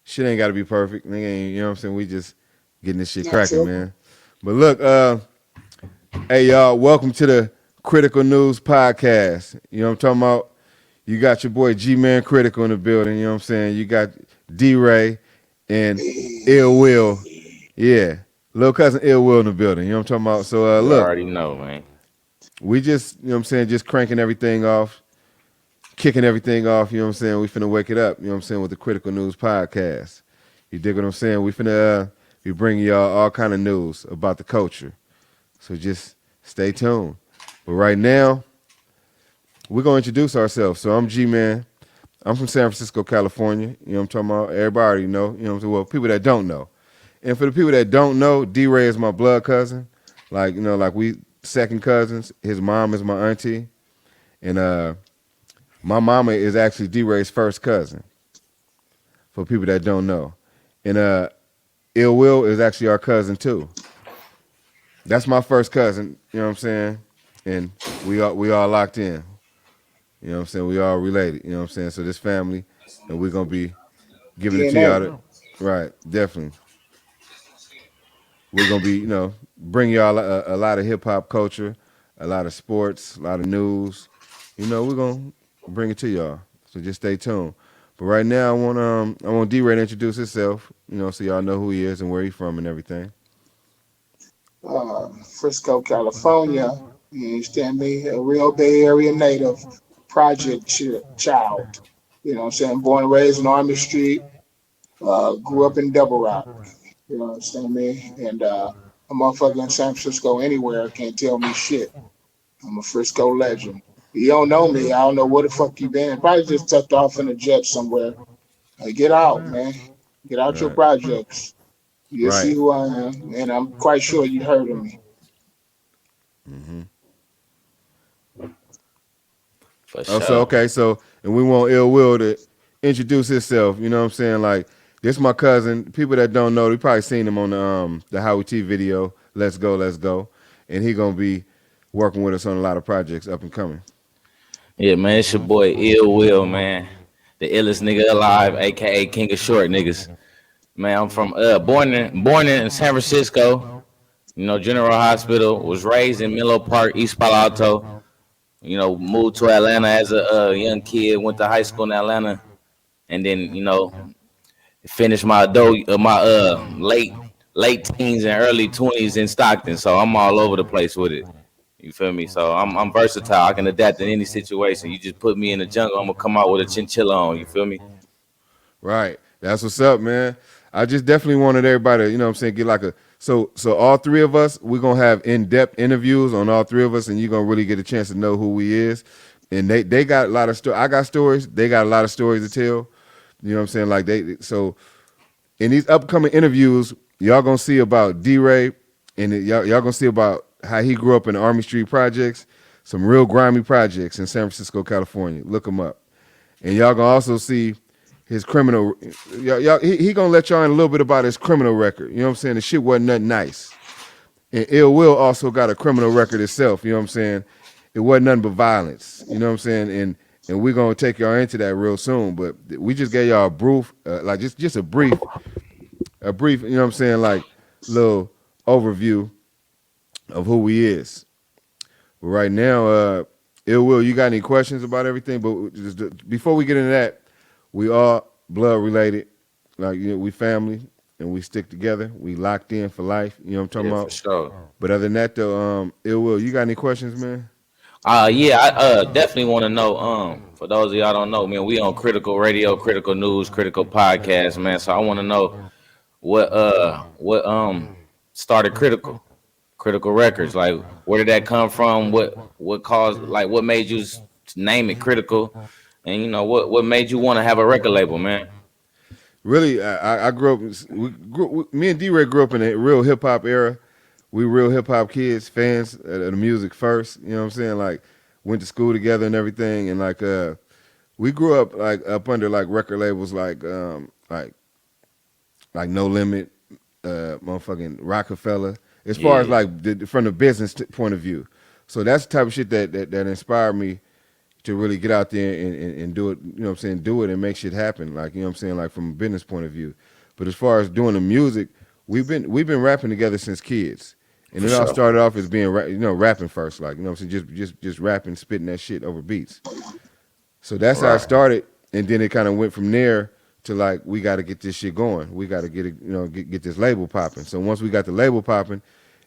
Shit ain't got to be perfect. Nigga ain't, you know what I'm saying? We just getting this shit Not cracking, tripping. man. But look, hey y'all, welcome to the Critical Newz Podcast. You know what I'm talking about? You got your boy G-Man Critical in the building, you know what I'm saying? You got D-Ray and Ill Will. Yeah. Little cousin Ill Will in the building, you know what I'm talking about? So You look, already know, man. we just, you know what I'm saying, just cranking everything off, kicking everything off, you know what I'm saying? We finna wake it up, you know what I'm saying, with the Critical Newz Podcast. You dig what I'm saying? We finna be bringing y'all all kind of news about the culture. So just stay tuned. But right now, we're gonna introduce ourselves. So I'm G-Man. I'm from San Francisco, California. You know what I'm talking about? Everybody already know. You know what I'm saying? Well, people that don't know. And for the people that don't know, D-Ray is my blood cousin. Like, you know, like we second cousins. His mom is my auntie. And my mama is actually D-Ray's first cousin, for people that don't know. And Ill Will is actually our cousin too. That's my first cousin, you know what I'm saying? And we all locked in. You know what I'm saying? We all related, you know what I'm saying? So this family, and we're gonna be giving it to DNA. y'all right, definitely. We're gonna be, bring y'all a lot of hip hop culture, a lot of sports, a lot of news. You know, we're gonna bring it to y'all. So just stay tuned. But right now I want D-Ray to introduce himself, so y'all know who he is and where he's from and everything. Frisco, California. You understand me? A real Bay Area native, project child. You know what I'm saying? Born and raised in Army Street. Grew up in Double Rock. You know what I'm saying me? And a motherfucker in San Francisco anywhere can't tell me shit. I'm a Frisco legend. You don't know me. I don't know where the fuck you been. Probably just tucked off in a jet somewhere. Hey, get out, man. Get out your Right. projects. You'll see Right. who I am, and I'm quite sure you heard of me. Mm-hmm. For Oh, so sure. okay, so and we want Ill Will to introduce himself. You know what I'm saying? Like this, my cousin. People that don't know, they probably seen him on the Howie T video. Let's go, let's go, and he gonna be working with us on a lot of projects up and coming. Yeah, man, it's your boy Ill Will, man. The illest nigga alive, aka King of Short Niggas. Man, I'm from born in San Francisco, General Hospital, was raised in Menlo Park, East Palo Alto. Moved to Atlanta as a young kid, went to high school in Atlanta, and then, finished my late teens and early 20s in Stockton. So I'm all over the place with it. You feel me? So I'm versatile. I can adapt in any situation. You just put me in the jungle, I'm gonna come out with a chinchilla on. You feel me? Right. That's what's up, man. I just definitely wanted everybody to, you know what I'm saying, get like a so all three of us, we're gonna have in-depth interviews on all three of us, and you're gonna really get a chance to know who he is. And they got a lot of stories. I got stories, they got a lot of stories to tell. You know what I'm saying? Like so in these upcoming interviews, y'all gonna see about D-Ray, and y'all gonna see about how he grew up in the Army Street projects, some real grimy projects in San Francisco, California. Look him up. And y'all gonna also see his criminal. He gonna let y'all in a little bit about his criminal record. You know what I'm saying? The shit wasn't nothing nice. And Ill Will also got a criminal record itself. You know what I'm saying? It wasn't nothing but violence. You know what I'm saying? And we're gonna take y'all into that real soon. But we just gave y'all a brief, like just a brief. You know what I'm saying? Like little overview of who he is. But right now, Ill Will, you got any questions about everything? But before we get into that, we all blood related. Like, we family and we stick together. We locked in for life. You know what I'm talking Yeah, for about? sure. But other than that though, Ill Will, you got any questions, man? Yeah, I definitely want to know. For those of y'all don't know, man, we on Critical Radio, Critical News, Critical Podcast, man. So I want to know what started Critical Records. Like, where did that come from? What caused, like, what made you name it Critical? And what made you want to have a record label, man? Really, I grew up. Me and D-Ray grew up in a real hip hop era. We real hip hop kids, fans of the music first. You know what I'm saying? Like, went to school together and everything, and like we grew up like up under like record labels like No Limit, motherfucking Rockefeller. As far as Yeah, like from the business point of view, so that's the type of shit that inspired me to really get out there and do it, you know what I'm saying, do it and make shit happen. Like, you know what I'm saying, like from a business point of view. But as far as doing the music, we've been rapping together since kids. And For it all sure. started off as being, rapping first, like, you know what I'm saying, just rapping, spitting that shit over beats. So that's how it Right. started, and then it kind of went from there to like we got to get this shit going. We got to get it, get this label popping. So once we got the label popping,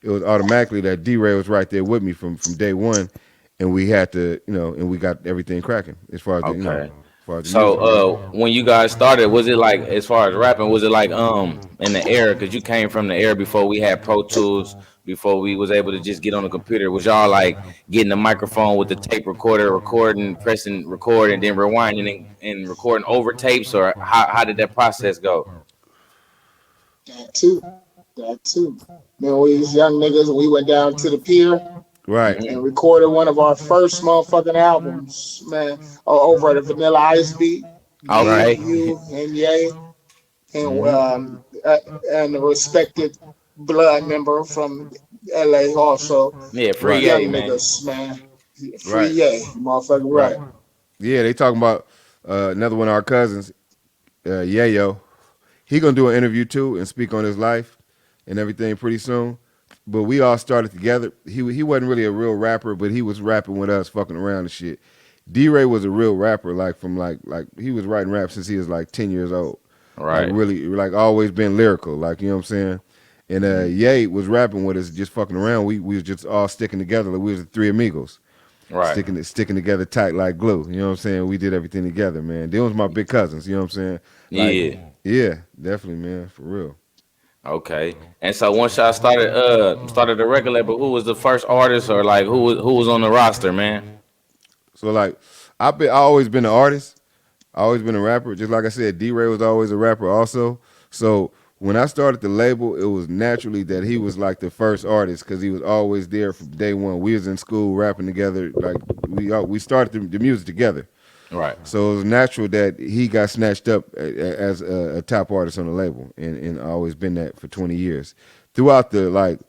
it was automatically that D-Ray was right there with me from day one, and we had to, and we got everything cracking as far as Okay. as far as the So music goes. when you guys started, was it like as far as rapping, was it like in the era? Because you came from the era before we had Pro Tools, before we was able to just get on the computer. Was y'all like getting the microphone with the tape recorder, recording, pressing record, and then rewinding and recording over tapes, or how did that process go? That too. That too. Man, we was young niggas and we went down to the pier Right. and Hmm. recorded one of our first motherfucking albums, man, over the Vanilla Ice beat. Me, Okay. you, and Ye, and Mm-hmm. and a respected blood member from LA also. Yeah, We free Right. A young man. niggas, man. Free Right. Ye, motherfucker, Right. right. Yeah, they talking about another one of our cousins, Yayo. He gonna do an interview too and speak on his life and everything pretty soon. But we all started together. He wasn't really a real rapper, but he was rapping with us, fucking around and shit. D-Ray was a real rapper, like from like he was writing rap since he was like 10 years old. Like Right. really, like always been lyrical, like you know what I'm saying. And Ye was rapping with us, just fucking around. We was just all sticking together. Like we was the three amigos, Right. sticking together tight like glue. You know what I'm saying? We did everything together, man. They was my big cousins. You know what I'm saying? Like, Yeah. yeah, definitely, man, for real. Okay. And so once y'all started the record label, who was the first artist or like who was on the roster, man? So like, I always been an artist. I always been a rapper. Just like I said, D-Ray was always a rapper also. So when I started the label, it was naturally that he was like the first artist because he was always there from day one. We was in school rapping together. Like we started the music together. Right. So it was natural that he got snatched up as a top artist on the label, and always been that for 20 years. Throughout the like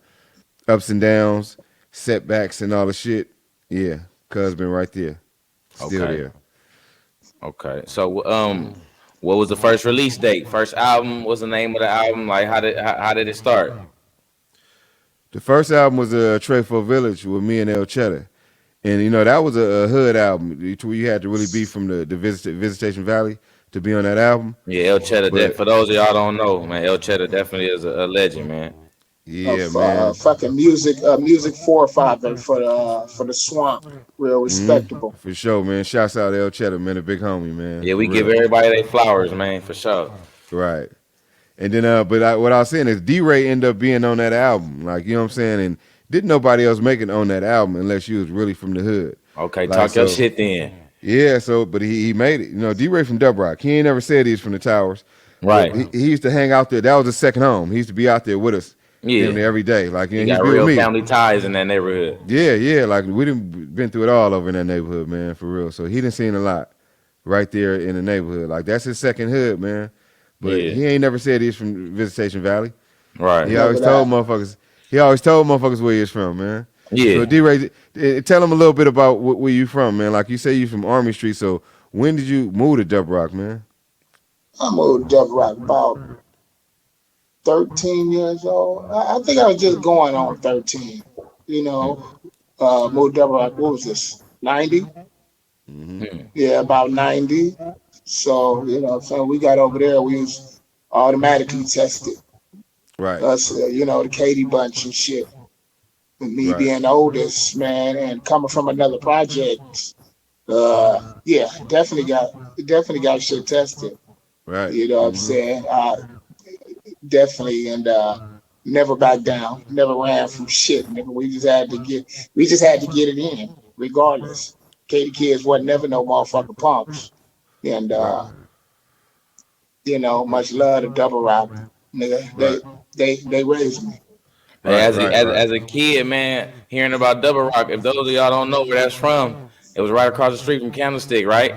ups and downs, setbacks, and all the shit, yeah, Cuz been right there, still Okay. there. Okay. So what was the first release date? First album? What's the name of the album? Like how did it start? The first album was Treyford Village with me and El Cheddar. And that was a hood album where you had to really be from the Visitation Valley to be on that album. Yeah, El Cheddar. That But for those of y'all don't know, man, El Cheddar definitely is a legend, man. yeah, Of man. fucking music forefather for the swamp. Real respectable. For sure, man. Shouts out to El Cheddar, man, a big homie, man, Yeah, for we give real. everybody their flowers, man, for sure. Right. And then, what I was saying is D-Ray ended up being on that album, like you know what I'm saying, and didn't nobody else make it on that album unless you was really from the hood, Okay, like talk your so. shit then. Yeah, so but he made it. D-Ray from Dub Rock. He ain't never said he's from the Towers, but Right. he used to hang out there. That was his second home. He used to be out there with us, damn Yeah. near every day. Like You he used got to be with real me. family ties in that neighborhood. Yeah, yeah. Like we didn't been through it all over in that neighborhood, man, for real. So he done seen a lot right there in the neighborhood. Like that's his second hood, man. But Yeah. he ain't never said he's from Visitation Valley. Right. He Remember always told that. motherfuckers. He always told motherfuckers where he's from, man. So Yeah. D-Ray, tell him a little bit about where you from, man. Like you say you from Army Street. So when did you move to Dub Rock, man? I moved to Dub Rock about 13 years old. I think I was just going on 13. You know, moved to Dub Rock. What was this? 90? Hmm. Hmm. Yeah, about 90. So, so we got over there. We was automatically tested. Right, Us, the Katy Bunch and shit. And me right, being the oldest, man, and coming from another project. Yeah, definitely got shit tested. right. You know what I'm Hmm. saying? Definitely, and never back down, never ran from shit. Nigga. We just had to get it in, regardless. Katy kids wasn't never no motherfucking punks, and Right, much love to double rock, nigga. right, They raised me. Hey, right, as a, right, as, right, as a kid, man, hearing about Double Rock, if those of y'all don't know where that's from, it was right across the street from Candlestick, right?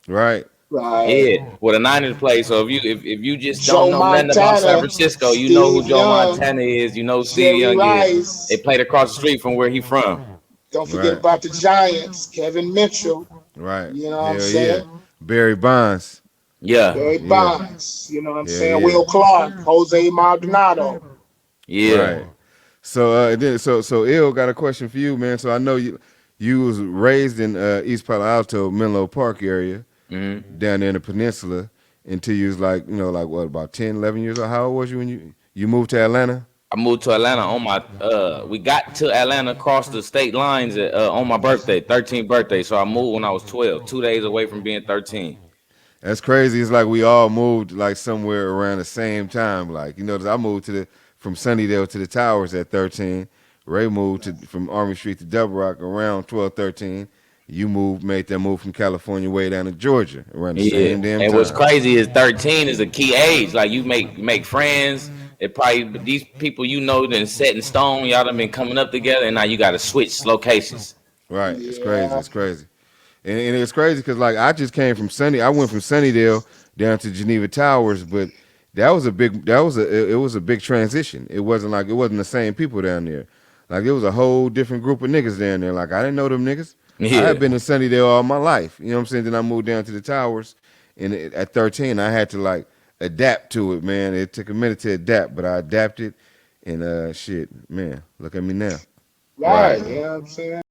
right, Right, Yeah, where the Niners play. So if you just don't Joe know nothing about San Montana, Francisco, you know who Steve Joe Young, Montana is, you know who Steve Jerry Young is. They Rice. played across the street from where he from. Don't forget right, about the Giants, Kevin Mitchell. Right. You know what I'm Hell yeah. saying? Barry Bonds. Yeah, Barry Yeah. Bonds, you know what I'm Hell saying? yeah. Will Clark, Jose Maldonado. yeah. Right. So so ill got a question for you, man. So I know you was raised in East Palo Alto, Menlo Park area, Hmm. down there in the peninsula until you was like, like what, about 10, 11 years old? How old was you when you moved to Atlanta? I moved to Atlanta on my we got to Atlanta across the state lines on my birthday, 13th birthday. So I moved when I was 12, 2 days away from being 13. That's crazy. It's like we all moved like somewhere around the same time. Like, I moved from Sunnydale to the Towers at 13. Ray moved from Army Street to Double Rock around 12, 13. You made that move from California way down to Georgia around the Yeah. same damn And what's time. crazy is 13 is a key age. Like you make friends. It probably these people then set in stone. Y'all done been coming up together, and now you got to switch locations. Right. It's crazy. Yeah, It's crazy. And it's crazy because like I just came from I went from Sunnydale down to Geneva Towers, but it was a big transition. It wasn't the same people down there. Like it was a whole different group of niggas down there. Like I didn't know them niggas. I Yeah. had been in Sunnydale all my life. You know what I'm saying? Then I moved down to the Towers, and at 13 I had to like adapt to it, man. It took a minute to adapt, but I adapted, and shit, man, look at me now. right. Right. You know what I'm saying?